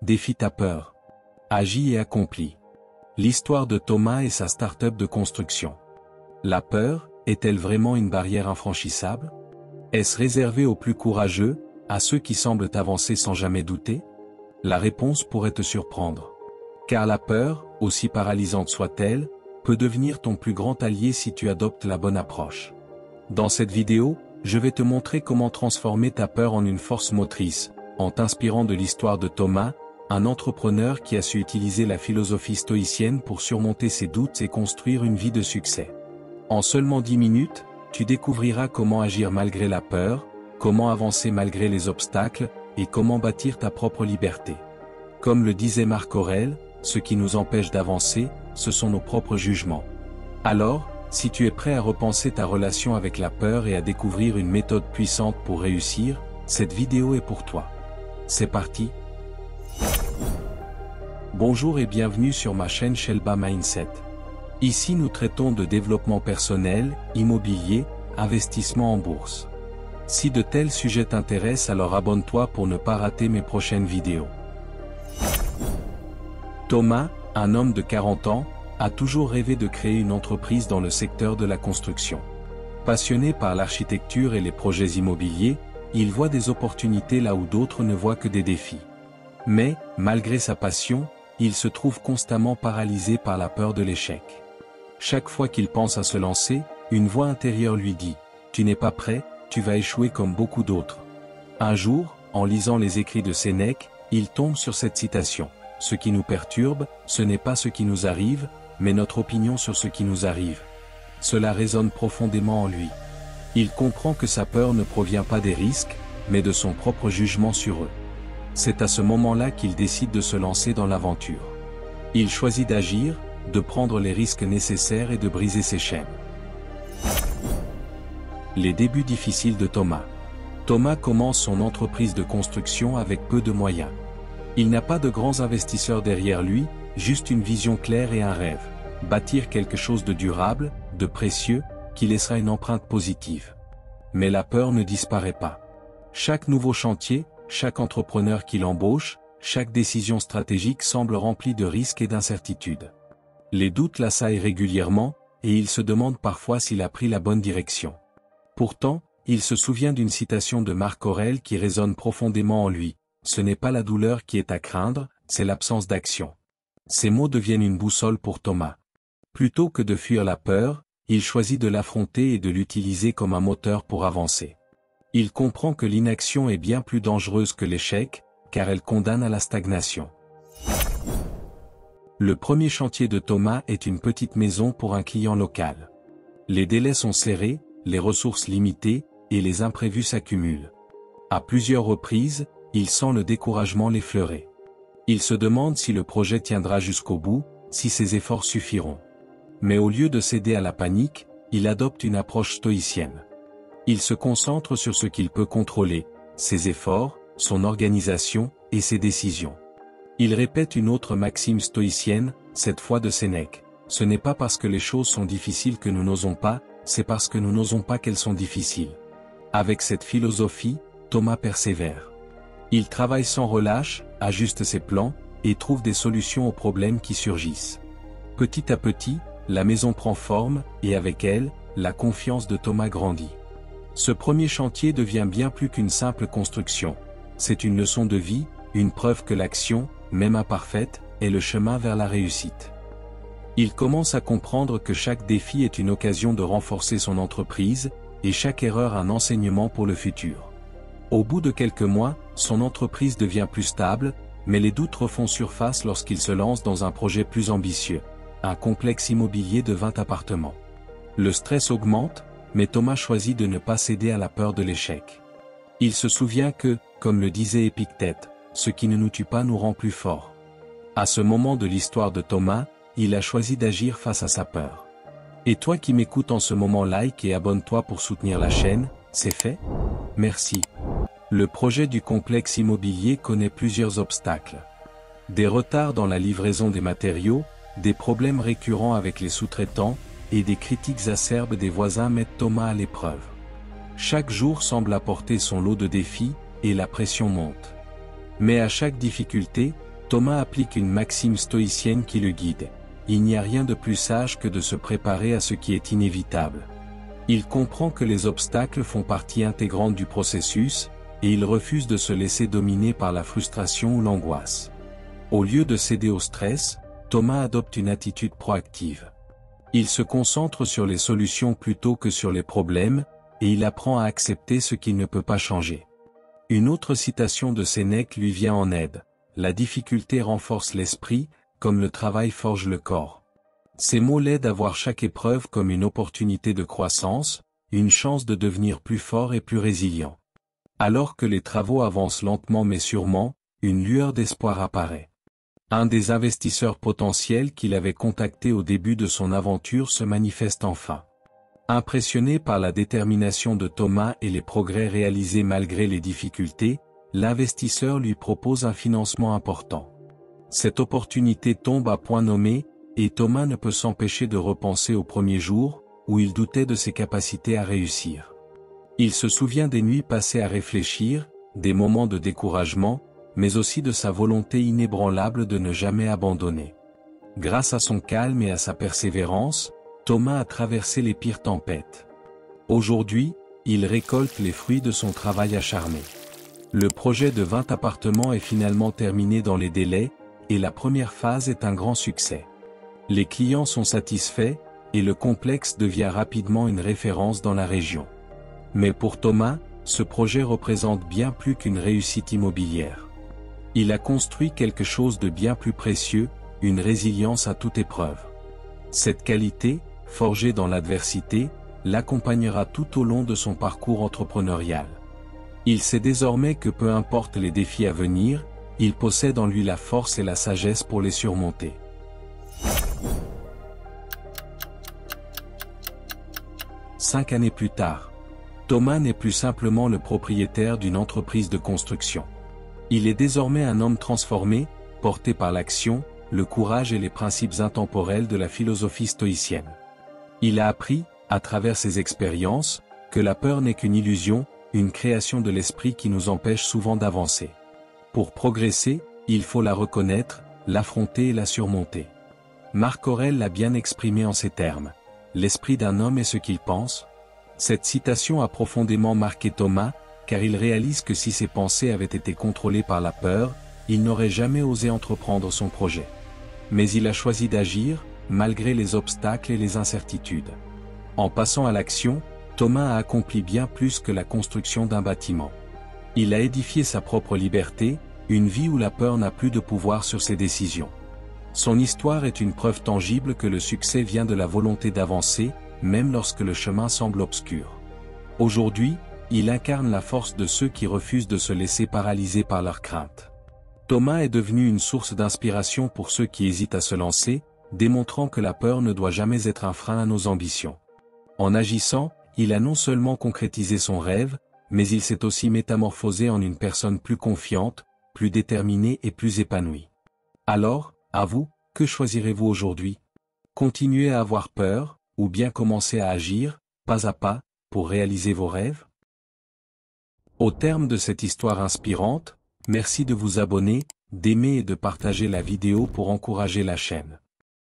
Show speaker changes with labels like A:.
A: défie ta peur. Agis et accomplis. L'histoire de Thomas et sa start-up de construction. La peur, est-elle vraiment une barrière infranchissable? Est-ce réservé aux plus courageux, à ceux qui semblent avancer sans jamais douter? La réponse pourrait te surprendre. Car la peur, aussi paralysante soit-elle, peut devenir ton plus grand allié si tu adoptes la bonne approche. Dans cette vidéo, je vais te montrer comment transformer ta peur en une force motrice, en t'inspirant de l'histoire de Thomas, un entrepreneur qui a su utiliser la philosophie stoïcienne pour surmonter ses doutes et construire une vie de succès. En seulement 10 minutes, tu découvriras comment agir malgré la peur, comment avancer malgré les obstacles, et comment bâtir ta propre liberté. Comme le disait Marc Aurèle, ce qui nous empêche d'avancer, ce sont nos propres jugements. Alors, si tu es prêt à repenser ta relation avec la peur et à découvrir une méthode puissante pour réussir, cette vidéo est pour toi. C'est parti! Bonjour et bienvenue sur ma chaîne Shelba Mindset. Ici nous traitons de développement personnel, immobilier, investissement en bourse. Si de tels sujets t'intéressent, alors abonne-toi pour ne pas rater mes prochaines vidéos. Thomas, un homme de 40 ans, a toujours rêvé de créer une entreprise dans le secteur de la construction. Passionné par l'architecture et les projets immobiliers, il voit des opportunités là où d'autres ne voient que des défis. Mais, malgré sa passion, il se trouve constamment paralysé par la peur de l'échec. Chaque fois qu'il pense à se lancer, une voix intérieure lui dit « Tu n'es pas prêt, tu vas échouer comme beaucoup d'autres ». Un jour, en lisant les écrits de Sénèque, il tombe sur cette citation « Ce qui nous perturbe, ce n'est pas ce qui nous arrive, mais notre opinion sur ce qui nous arrive ». Cela résonne profondément en lui. Il comprend que sa peur ne provient pas des risques, mais de son propre jugement sur eux. C'est à ce moment-là qu'il décide de se lancer dans l'aventure. Il choisit d'agir, de prendre les risques nécessaires et de briser ses chaînes. Les débuts difficiles de Thomas. Thomas commence son entreprise de construction avec peu de moyens. Il n'a pas de grands investisseurs derrière lui, juste une vision claire et un rêve. Bâtir quelque chose de durable, de précieux, qui laissera une empreinte positive. Mais la peur ne disparaît pas. Chaque nouveau chantier, chaque entrepreneur qu'il embauche, chaque décision stratégique semble remplie de risques et d'incertitudes. Les doutes l'assaillent régulièrement, et il se demande parfois s'il a pris la bonne direction. Pourtant, il se souvient d'une citation de Marc Aurèle qui résonne profondément en lui. « Ce n'est pas la douleur qui est à craindre, c'est l'absence d'action ». Ces mots deviennent une boussole pour Thomas. Plutôt que de fuir la peur, il choisit de l'affronter et de l'utiliser comme un moteur pour avancer. Il comprend que l'inaction est bien plus dangereuse que l'échec, car elle condamne à la stagnation. Le premier chantier de Thomas est une petite maison pour un client local. Les délais sont serrés, les ressources limitées, et les imprévus s'accumulent. À plusieurs reprises, il sent le découragement l'effleurer. Il se demande si le projet tiendra jusqu'au bout, si ses efforts suffiront. Mais au lieu de céder à la panique, il adopte une approche stoïcienne. Il se concentre sur ce qu'il peut contrôler, ses efforts, son organisation, et ses décisions. Il répète une autre maxime stoïcienne, cette fois de Sénèque. Ce n'est pas parce que les choses sont difficiles que nous n'osons pas, c'est parce que nous n'osons pas qu'elles sont difficiles. Avec cette philosophie, Thomas persévère. Il travaille sans relâche, ajuste ses plans, et trouve des solutions aux problèmes qui surgissent. Petit à petit, la maison prend forme, et avec elle, la confiance de Thomas grandit. Ce premier chantier devient bien plus qu'une simple construction. C'est une leçon de vie, une preuve que l'action, même imparfaite, est le chemin vers la réussite. Il commence à comprendre que chaque défi est une occasion de renforcer son entreprise, et chaque erreur un enseignement pour le futur. Au bout de quelques mois, son entreprise devient plus stable, mais les doutes refont surface lorsqu'il se lance dans un projet plus ambitieux, un complexe immobilier de 20 appartements. Le stress augmente, mais Thomas choisit de ne pas céder à la peur de l'échec. Il se souvient que, comme le disait Épictète, ce qui ne nous tue pas nous rend plus forts. À ce moment de l'histoire de Thomas, il a choisi d'agir face à sa peur. Et toi qui m'écoutes en ce moment, like et abonne-toi pour soutenir la chaîne, c'est fait? Merci. Le projet du complexe immobilier connaît plusieurs obstacles. Des retards dans la livraison des matériaux, des problèmes récurrents avec les sous-traitants, et des critiques acerbes des voisins mettent Thomas à l'épreuve. Chaque jour semble apporter son lot de défis, et la pression monte. Mais à chaque difficulté, Thomas applique une maxime stoïcienne qui le guide. Il n'y a rien de plus sage que de se préparer à ce qui est inévitable. Il comprend que les obstacles font partie intégrante du processus, et il refuse de se laisser dominer par la frustration ou l'angoisse. Au lieu de céder au stress, Thomas adopte une attitude proactive. Il se concentre sur les solutions plutôt que sur les problèmes, et il apprend à accepter ce qu'il ne peut pas changer. Une autre citation de Sénèque lui vient en aide. La difficulté renforce l'esprit, comme le travail forge le corps. Ces mots l'aident à voir chaque épreuve comme une opportunité de croissance, une chance de devenir plus fort et plus résilient. Alors que les travaux avancent lentement mais sûrement, une lueur d'espoir apparaît. Un des investisseurs potentiels qu'il avait contacté au début de son aventure se manifeste enfin. Impressionné par la détermination de Thomas et les progrès réalisés malgré les difficultés, l'investisseur lui propose un financement important. Cette opportunité tombe à point nommé, et Thomas ne peut s'empêcher de repenser au premier jour, où il doutait de ses capacités à réussir. Il se souvient des nuits passées à réfléchir, des moments de découragement, mais aussi de sa volonté inébranlable de ne jamais abandonner. Grâce à son calme et à sa persévérance, Thomas a traversé les pires tempêtes. Aujourd'hui, il récolte les fruits de son travail acharné. Le projet de 20 appartements est finalement terminé dans les délais, et la première phase est un grand succès. Les clients sont satisfaits, et le complexe devient rapidement une référence dans la région. Mais pour Thomas, ce projet représente bien plus qu'une réussite immobilière. Il a construit quelque chose de bien plus précieux, une résilience à toute épreuve. Cette qualité, forgée dans l'adversité, l'accompagnera tout au long de son parcours entrepreneurial. Il sait désormais que peu importe les défis à venir, il possède en lui la force et la sagesse pour les surmonter. Cinq années plus tard, Thomas n'est plus simplement le propriétaire d'une entreprise de construction. Il est désormais un homme transformé, porté par l'action, le courage et les principes intemporels de la philosophie stoïcienne. Il a appris, à travers ses expériences, que la peur n'est qu'une illusion, une création de l'esprit qui nous empêche souvent d'avancer. Pour progresser, il faut la reconnaître, l'affronter et la surmonter. Marc Aurèle l'a bien exprimé en ces termes. L'esprit d'un homme est ce qu'il pense. Cette citation a profondément marqué Thomas, car il réalise que si ses pensées avaient été contrôlées par la peur, il n'aurait jamais osé entreprendre son projet. Mais il a choisi d'agir, malgré les obstacles et les incertitudes. En passant à l'action, Thomas a accompli bien plus que la construction d'un bâtiment. Il a édifié sa propre liberté, une vie où la peur n'a plus de pouvoir sur ses décisions. Son histoire est une preuve tangible que le succès vient de la volonté d'avancer, même lorsque le chemin semble obscur. Aujourd'hui, il incarne la force de ceux qui refusent de se laisser paralyser par leurs craintes. Thomas est devenu une source d'inspiration pour ceux qui hésitent à se lancer, démontrant que la peur ne doit jamais être un frein à nos ambitions. En agissant, il a non seulement concrétisé son rêve, mais il s'est aussi métamorphosé en une personne plus confiante, plus déterminée et plus épanouie. Alors, à vous, que choisirez-vous aujourd'hui? Continuer à avoir peur, ou bien commencer à agir, pas à pas, pour réaliser vos rêves? Au terme de cette histoire inspirante, merci de vous abonner, d'aimer et de partager la vidéo pour encourager la chaîne.